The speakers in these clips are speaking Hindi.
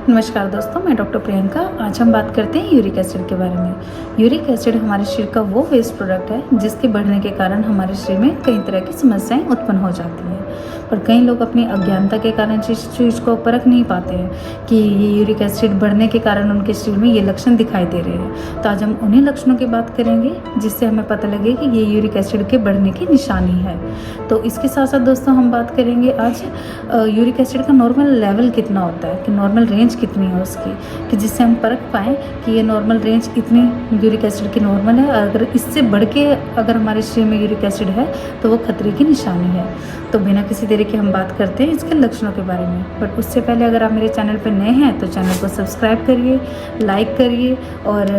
नमस्कार दोस्तों, मैं डॉक्टर प्रियंका। आज हम बात करते हैं यूरिक एसिड के बारे में। यूरिक एसिड हमारे शरीर का वो वेस्ट प्रोडक्ट है जिसके बढ़ने के कारण हमारे शरीर में कई तरह की समस्याएं उत्पन्न हो जाती हैं। पर कई लोग अपनी अज्ञानता के कारण इस चीज़ को परख नहीं पाते हैं कि ये यूरिक एसिड बढ़ने के कारण उनके शरीर में ये लक्षण दिखाई दे रहे हैं। तो आज हम उन्हीं लक्षणों की बात करेंगे जिससे हमें पता लगे कि ये यूरिक एसिड के बढ़ने की निशानी है। तो इसके साथ साथ दोस्तों हम बात करेंगे आज यूरिक एसिड का नॉर्मल लेवल कितना होता है, कि नॉर्मल रेंज कितनी है उसकी, कि जिससे हम परख पाएँ कि ये नॉर्मल रेंज इतनी यूरिक एसिड की नॉर्मल है। अगर इससे बढ़ के अगर हमारे शरीर में यूरिक एसिड है तो वो खतरे की निशानी है। तो बिना किसी देरी के हम बात करते हैं इसके लक्षणों के बारे में। बट उससे पहले अगर आप मेरे चैनल पर नए हैं तो चैनल को सब्सक्राइब करिए, लाइक करिए, और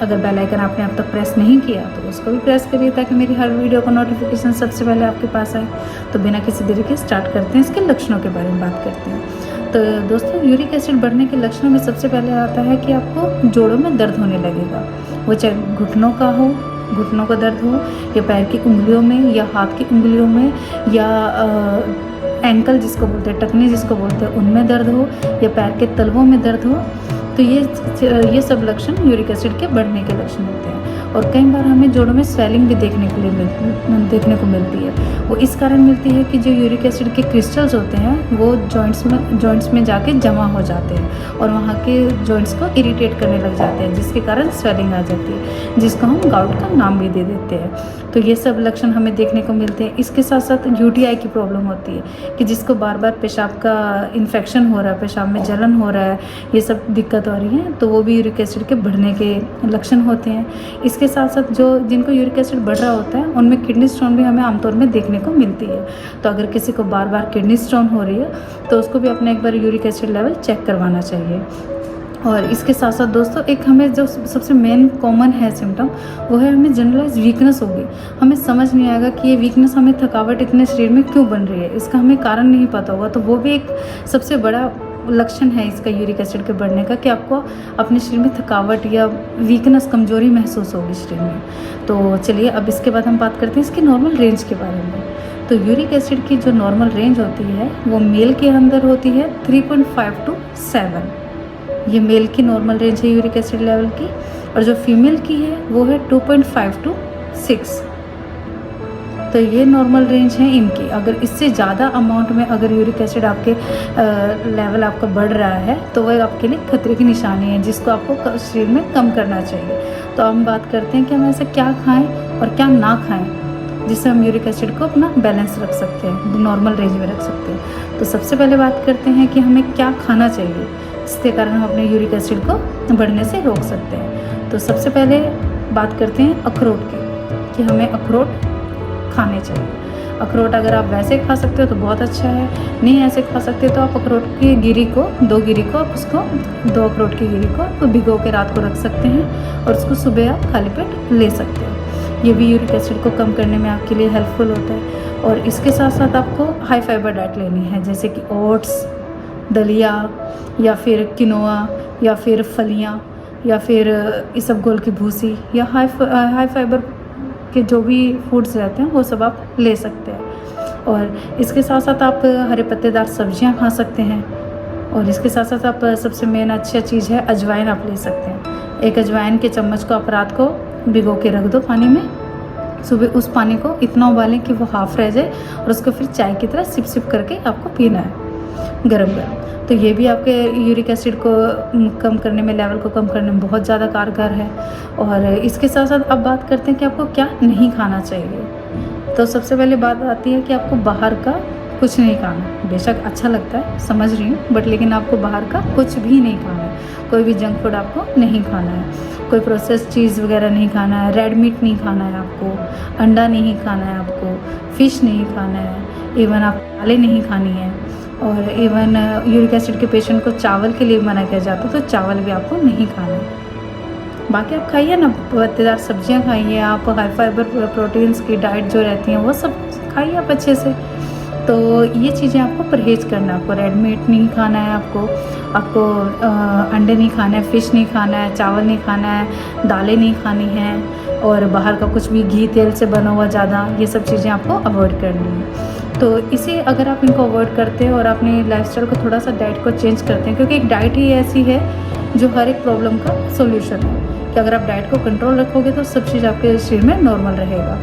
अगर बेल आइकन आपने अब तक प्रेस नहीं किया तो उसको भी प्रेस करिए ताकि मेरी हर वीडियो का नोटिफिकेशन सबसे पहले आपके पास आए। तो बिना किसी देरी के स्टार्ट करते हैं, इसके लक्षणों के बारे में बात करते हैं। तो दोस्तों, यूरिक एसिड बढ़ने के लक्षणों में सबसे पहले आता है कि आपको जोड़ों में दर्द होने लगेगा। वो चाहे घुटनों का हो, घुटनों का दर्द हो, या पैर की उंगलियों में, या हाथ की उंगलियों में, या एंकल जिसको बोलते हैं, टखने जिसको बोलते हैं, उनमें दर्द हो, या पैर के तलवों में दर्द हो। तो ये सब लक्षण यूरिक एसिड के बढ़ने के लक्षण होते हैं। और कई बार हमें जोड़ों में स्वेलिंग भी देखने को मिलती है। वो इस कारण मिलती है कि जो यूरिक एसिड के क्रिस्टल्स होते हैं वो जॉइंट्स में जाके जमा हो जाते हैं और वहाँ के जॉइंट्स को इरिटेट करने लग जाते हैं, जिसके कारण स्वेलिंग आ जाती है, जिसको हम गाउट का नाम भी दे देते हैं। तो ये सब लक्षण हमें देखने को मिलते हैं। इसके साथ साथ यूटीआई की प्रॉब्लम होती है कि जिसको बार बार पेशाब का इन्फेक्शन हो रहा है, पेशाब में जलन हो रहा है, ये सब दिक्कत हो रही है, तो वो भी यूरिक एसिड के बढ़ने के लक्षण होते हैं। इसके साथ साथ जिनको यूरिक एसिड बढ़ रहा होता है उनमें किडनी स्टोन भी हमें आमतौर में देखने को मिलती है। तो अगर किसी को बार बार किडनी स्टोन हो रही है तो उसको भी अपने एक बार यूरिक एसिड लेवल चेक करवाना चाहिए। और इसके साथ साथ दोस्तों, एक हमें जो सबसे मेन कॉमन है सिम्टम, वो है हमें जनरलाइज वीकनेस होगी। हमें समझ नहीं आएगा कि ये वीकनेस, हमें थकावट इतने शरीर में क्यों बन रही है, इसका हमें कारण नहीं पता होगा। तो वो भी एक सबसे बड़ा लक्षण है इसका यूरिक एसिड के बढ़ने का, कि आपको अपने शरीर में थकावट या वीकनेस, कमजोरी महसूस होगी शरीर में। तो चलिए अब इसके बाद हम बात करते हैं इसकी नॉर्मल रेंज के बारे में। तो यूरिक एसिड की जो नॉर्मल रेंज होती है वो मेल के अंदर होती है 3.5 to 7। ये मेल की नॉर्मल रेंज है यूरिक एसिड लेवल की, और जो फीमेल की है वो है 2.5 to 6। तो ये नॉर्मल रेंज है इनकी। अगर इससे ज़्यादा अमाउंट में अगर यूरिक एसिड आपके लेवल आपका बढ़ रहा है तो वह आपके लिए खतरे की निशानी है, जिसको आपको शरीर में कम करना चाहिए। तो हम बात करते हैं कि हम ऐसे क्या खाएं और क्या ना खाएं जिससे हम यूरिक एसिड को अपना बैलेंस रख सकते हैं, नॉर्मल रेंज में रख सकते हैं। तो सबसे पहले बात करते हैं कि हमें क्या खाना चाहिए जिसके कारण हम अपने यूरिक एसिड को बढ़ने से रोक सकते हैं। तो सबसे पहले बात करते हैं अखरोट की, कि हमें अखरोट खाने चाहिए। अखरोट अगर आप वैसे खा सकते हो तो बहुत अच्छा है, नहीं ऐसे खा सकते तो आप अखरोट की गिरी को, 2 गिरी को, आप उसको 2 अखरोट की गिरी को आप भिगो के रात को रख सकते हैं और उसको सुबह आप खाली पेट ले सकते हैं। ये भी यूरिक एसिड को कम करने में आपके लिए हेल्पफुल होता है। और इसके साथ साथ आपको हाई फाइबर डाइट लेनी है, जैसे कि ओट्स, दलिया, या फिर किनोआ, या फिर फलियाँ, या फिर इसबगोल की भूसी, या हाई फाइबर के जो भी फूड्स रहते हैं वो सब आप ले सकते हैं। और इसके साथ साथ आप हरे पत्तेदार सब्जियां खा सकते हैं। और इसके साथ साथ आप सबसे मेन अच्छा चीज़ है अजवाइन, आप ले सकते हैं। एक अजवाइन के चम्मच को आप रात को भिगो के रख दो पानी में, सुबह उस पानी को इतना उबालें कि वो हाफ रह जाए और उसको फिर चाय की तरह सिप सिप करके आपको पीना है गरम गरम। तो ये भी आपके यूरिक एसिड को कम करने में, लेवल को कम करने में बहुत ज़्यादा कारगर है। और इसके साथ साथ अब बात करते हैं कि आपको क्या नहीं खाना चाहिए। तो सबसे पहले बात आती है कि आपको बाहर का कुछ नहीं खाना। बेशक अच्छा लगता है, समझ रही हूँ, बट लेकिन आपको बाहर का कुछ भी नहीं खाना है। कोई भी जंक फूड आपको नहीं खाना है, कोई प्रोसेस चीज़ वगैरह नहीं खाना है, रेड मीट नहीं खाना है आपको, अंडा नहीं खाना है आपको, फ़िश नहीं खाना है, इवन आप दालें नहीं खानी है। और इवन यूरिक एसिड के पेशेंट को चावल के लिए मना किया जाता है, तो चावल भी आपको नहीं खाना है। बाकी आप खाइए ना, पत्तेदार सब्जियां खाइए, आप हाई फाइबर प्रोटीन्स की डाइट जो रहती हैं वो सब खाइए आप अच्छे से। तो ये चीज़ें आपको परहेज़ करना है। आपको रेड मीट नहीं खाना है, आपको अंडे नहीं खाना है, फ़िश नहीं खाना है, चावल नहीं खाना है, दालें नहीं खानी हैं, और बाहर का कुछ भी घी तेल से बना हुआ ज़्यादा, ये सब चीज़ें आपको अवॉइड करनी है। तो इसे अगर आप इनको अवॉइड करते हैं और अपनी लाइफस्टाइल को थोड़ा सा डाइट को चेंज करते हैं, क्योंकि एक डाइट ही ऐसी है जो हर एक प्रॉब्लम का सॉल्यूशन है कि अगर आप डाइट को कंट्रोल रखोगे तो सब चीज़ आपके शरीर में नॉर्मल रहेगा।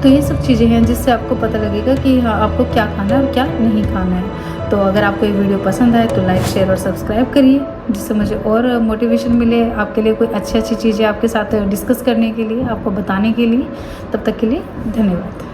तो ये सब चीज़ें हैं जिससे आपको पता लगेगा कि हाँ आपको क्या खाना है और क्या नहीं खाना है। तो अगर आपको ये वीडियो पसंद आए तो लाइक शेयर और सब्सक्राइब करिए, जिससे मुझे और मोटिवेशन मिले आपके लिए कोई अच्छी अच्छी चीज़ें आपके साथ डिस्कस करने के लिए, आपको बताने के लिए। तब तक के लिए धन्यवाद।